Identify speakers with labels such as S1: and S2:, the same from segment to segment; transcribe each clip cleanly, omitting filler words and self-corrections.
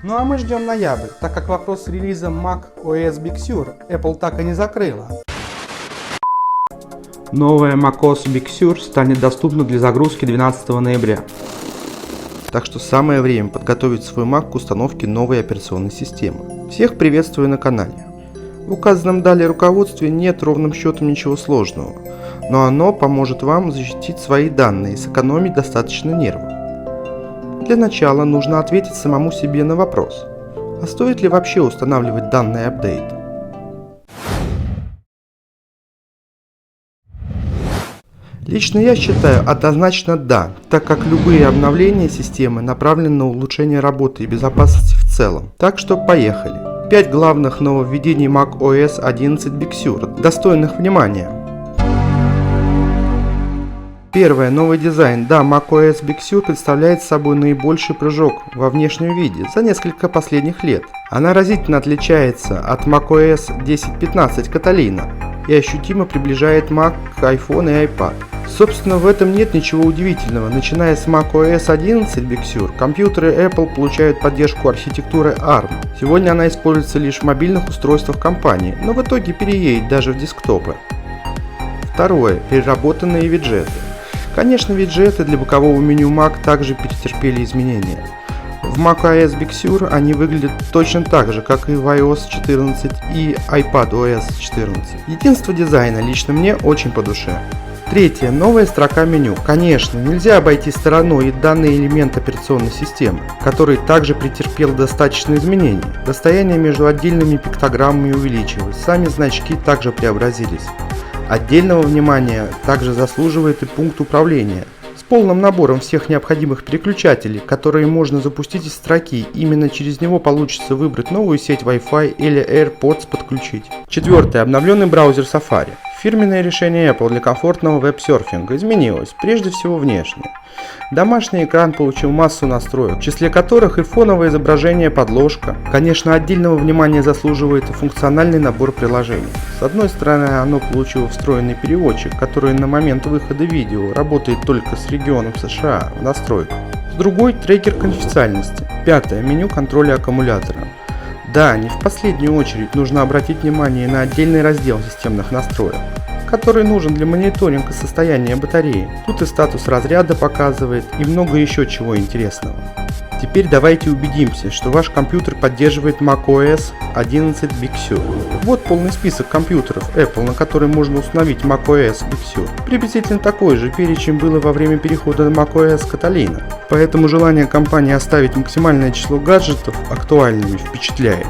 S1: Ну а мы ждем ноябрь, так как вопрос с релизом macOS Big Sur Apple так и не закрыла. Новая macOS Big Sur станет доступна для загрузки 12 ноября. Так что самое время подготовить свой Mac к установке новой операционной системы. Всех приветствую на канале. В указанном далее руководстве нет ровным счетом ничего сложного, но оно поможет вам защитить свои данные и сэкономить достаточно нервов. Для начала нужно ответить самому себе на вопрос, а стоит ли вообще устанавливать данный апдейт? Лично я считаю однозначно да, так как любые обновления системы направлены на улучшение работы и безопасности в целом. Так что поехали. 5 главных нововведений macOS 11 Big Sur, достойных внимания. Первое. Новый дизайн. Да, macOS Big Sur представляет собой наибольший прыжок во внешнем виде за несколько последних лет. Она разительно отличается от macOS 10.15 Catalina и ощутимо приближает Mac к iPhone и iPad. Собственно, в этом нет ничего удивительного. Начиная с macOS 11 Big Sur, компьютеры Apple получают поддержку архитектуры ARM. Сегодня она используется лишь в мобильных устройствах компании, но в итоге переедет даже в десктопы. Второе. Переработанные виджеты. Конечно, виджеты для бокового меню Mac также претерпели изменения. В macOS Big Sur они выглядят точно так же, как и в iOS 14 и iPadOS 14. Единство дизайна лично мне очень по душе. Третье. Новая строка меню. Конечно, нельзя обойти стороной и данный элемент операционной системы, который также претерпел достаточно изменений. Расстояние между отдельными пиктограммами увеличилось, сами значки также преобразились. Отдельного внимания также заслуживает и пункт управления с полным набором всех необходимых переключателей, которые можно запустить из строки. Именно через него получится выбрать новую сеть Wi-Fi или AirPods подключить. Четвертое. Обновленный браузер Safari. Фирменное решение Apple для комфортного веб-серфинга изменилось, прежде всего внешне. Домашний экран получил массу настроек, в числе которых и фоновое изображение, подложка. Конечно, отдельного внимания заслуживает и функциональный набор приложений. С одной стороны, оно получило встроенный переводчик, который на момент выхода видео работает только с регионом США в настройках. С другой, трекер конфиденциальности. Пятое. Меню контроля аккумулятора. Да, не в последнюю очередь нужно обратить внимание на отдельный раздел системных настроек, который нужен для мониторинга состояния батареи. Тут и статус разряда показывает, и много еще чего интересного. Теперь давайте убедимся, что ваш компьютер поддерживает macOS 11 Big Sur. Вот полный список компьютеров Apple, на которые можно установить macOS Big Sur. Приблизительно такой же перечень было во время перехода на macOS Catalina. Поэтому желание компании оставить максимальное число гаджетов актуальными впечатляет.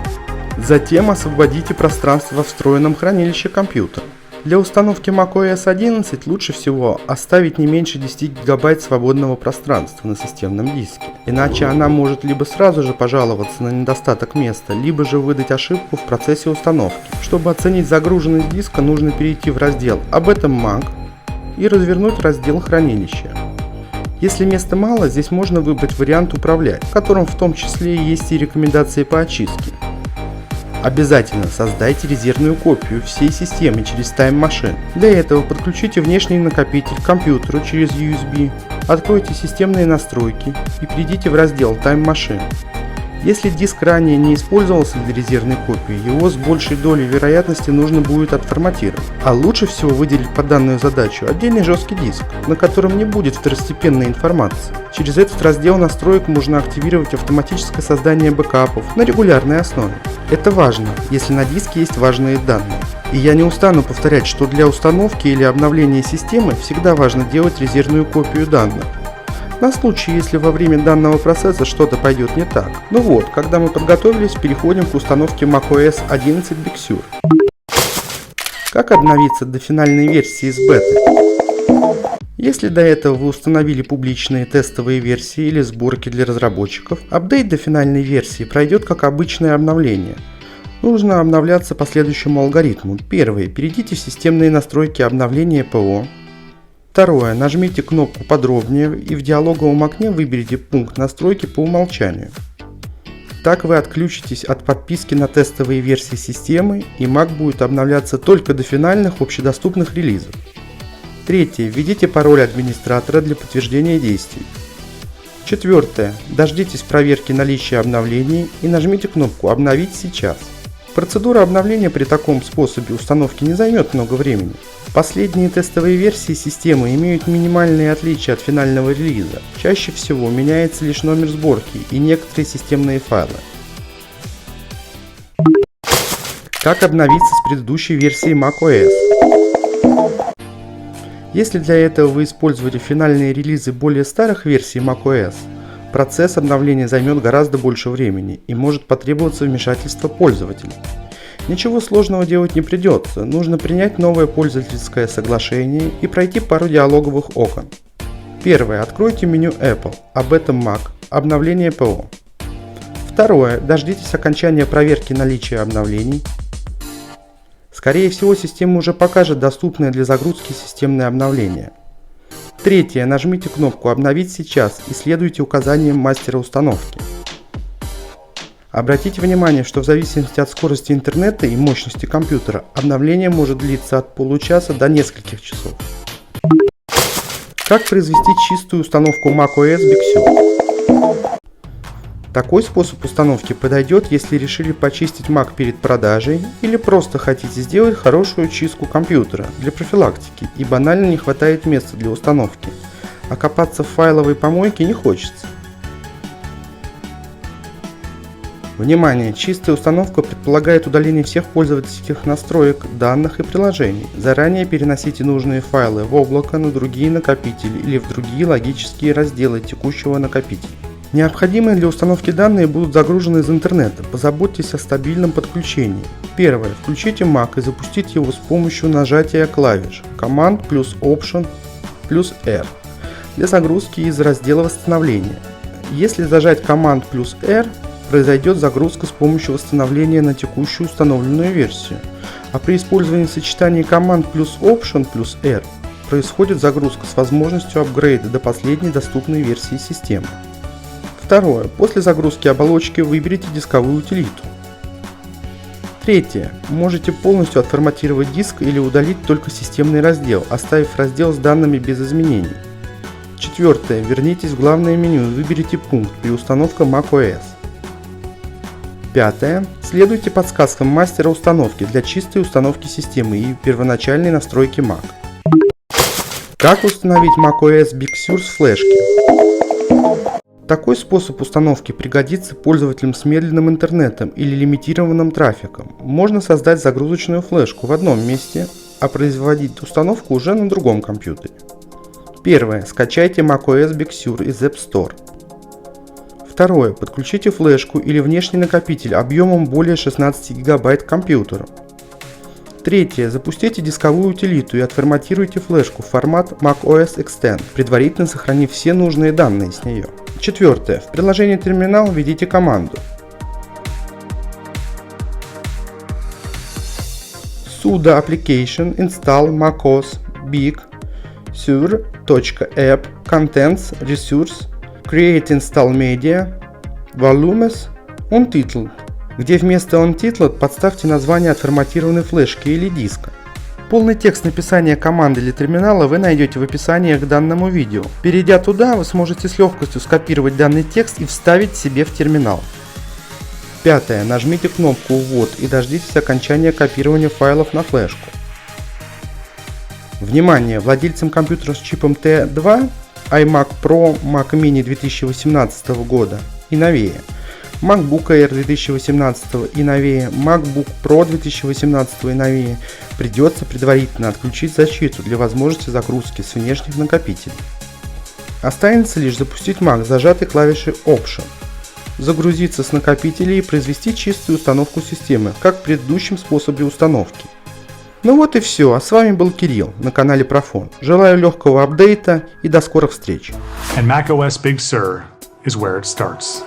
S1: Затем освободите пространство во встроенном хранилище компьютера. Для установки macOS 11 лучше всего оставить не меньше 10 гигабайт свободного пространства на системном диске, иначе она может либо сразу же пожаловаться на недостаток места, либо же выдать ошибку в процессе установки. Чтобы оценить загруженность диска, нужно перейти в раздел «Об этом Mac» и развернуть раздел «Хранилище». Если места мало, здесь можно выбрать вариант «Управлять», в котором в том числе есть и рекомендации по очистке. Обязательно создайте резервную копию всей системы через Time Machine. Для этого подключите внешний накопитель к компьютеру через USB, откройте системные настройки и перейдите в раздел Time Machine. Если диск ранее не использовался для резервной копии, его с большей долей вероятности нужно будет отформатировать. А лучше всего выделить под данную задачу отдельный жесткий диск, на котором не будет второстепенной информации. Через этот раздел настроек можно активировать автоматическое создание бэкапов на регулярной основе. Это важно, если на диске есть важные данные. И я не устану повторять, что для установки или обновления системы всегда важно делать резервную копию данных. На случай, если во время данного процесса что-то пойдет не так. Ну вот, когда мы подготовились, переходим к установке macOS 11 Big Sur. Как обновиться до финальной версии из беты? Если до этого вы установили публичные тестовые версии или сборки для разработчиков, апдейт до финальной версии пройдет как обычное обновление. Нужно обновляться по следующему алгоритму. Первое. Перейдите в системные настройки обновления ПО. Второе. Нажмите кнопку «Подробнее» и в диалоговом окне выберите пункт «Настройки по умолчанию». Так вы отключитесь от подписки на тестовые версии системы, и Mac будет обновляться только до финальных общедоступных релизов. Третье. Введите пароль администратора для подтверждения действий. Четвертое. Дождитесь проверки наличия обновлений и нажмите кнопку «Обновить сейчас». Процедура обновления при таком способе установки не займет много времени. Последние тестовые версии системы имеют минимальные отличия от финального релиза. Чаще всего меняется лишь номер сборки и некоторые системные файлы. Как обновиться с предыдущей версией macOS? Если для этого вы используете финальные релизы более старых версий macOS, процесс обновления займет гораздо больше времени и может потребоваться вмешательство пользователя. Ничего сложного делать не придется, нужно принять новое пользовательское соглашение и пройти пару диалоговых окон. Первое. Откройте меню Apple, об этом Mac, обновление ПО. Второе. Дождитесь окончания проверки наличия обновлений. Скорее всего, система уже покажет доступное для загрузки системное обновление. Третье. Нажмите кнопку «Обновить сейчас» и следуйте указаниям мастера установки. Обратите внимание, что в зависимости от скорости интернета и мощности компьютера, обновление может длиться от получаса до нескольких часов. Как произвести чистую установку macOS Big Sur? Такой способ установки подойдет, если решили почистить Mac перед продажей или просто хотите сделать хорошую чистку компьютера для профилактики и банально не хватает места для установки, а копаться в файловой помойке не хочется. Внимание! Чистая установка предполагает удаление всех пользовательских настроек, данных и приложений. Заранее переносите нужные файлы в облако, на другие накопители или в другие логические разделы текущего накопителя. Необходимые для установки данные будут загружены из интернета. Позаботьтесь о стабильном подключении. Первое. Включите Mac и запустите его с помощью нажатия клавиш Command плюс Option плюс R для загрузки из раздела восстановления. Если зажать Command плюс R, произойдет загрузка с помощью восстановления на текущую установленную версию, а при использовании сочетания Command плюс Option плюс R происходит загрузка с возможностью апгрейда до последней доступной версии системы. Второе. После загрузки оболочки выберите дисковую утилиту. Третье. Можете полностью отформатировать диск или удалить только системный раздел, оставив раздел с данными без изменений. Четвертое. Вернитесь в главное меню и выберите пункт «Переустановка macOS». Пятое. Следуйте подсказкам мастера установки для чистой установки системы и первоначальной настройки Mac. Как установить macOS Big Sur с флешки? Такой способ установки пригодится пользователям с медленным интернетом или лимитированным трафиком. Можно создать загрузочную флешку в одном месте, а производить установку уже на другом компьютере. Первое. Скачайте macOS Big Sur из App Store. Второе. Подключите флешку или внешний накопитель объемом более 16 ГБ к компьютеру. Третье. Запустите дисковую утилиту и отформатируйте флешку в формат macOS Extend, предварительно сохранив все нужные данные с нее. Четвертое. В приложении терминал введите команду sudo application install macOS Big Sur.app contents resource create install media volumes untitled, где вместо untitled подставьте название отформатированной флешки или диска. Полный текст написания команды или терминала вы найдете в описании к данному видео. Перейдя туда, вы сможете с легкостью скопировать данный текст и вставить себе в терминал. Пятое. Нажмите кнопку «Ввод» и дождитесь окончания копирования файлов на флешку. Внимание! Владельцам компьютера с чипом T2, iMac Pro, Mac Mini 2018 года и новее, MacBook Air 2018 и новее, MacBook Pro 2018 и новее придется предварительно отключить защиту для возможности загрузки с внешних накопителей. Останется лишь запустить Mac с зажатой клавишей Option, загрузиться с накопителей и произвести чистую установку системы, как в предыдущем способе установки. Ну вот и все, а с вами был Кирилл на канале Профон. Желаю легкого апдейта и до скорых встреч.
S2: And macOS Big Sur is where it starts.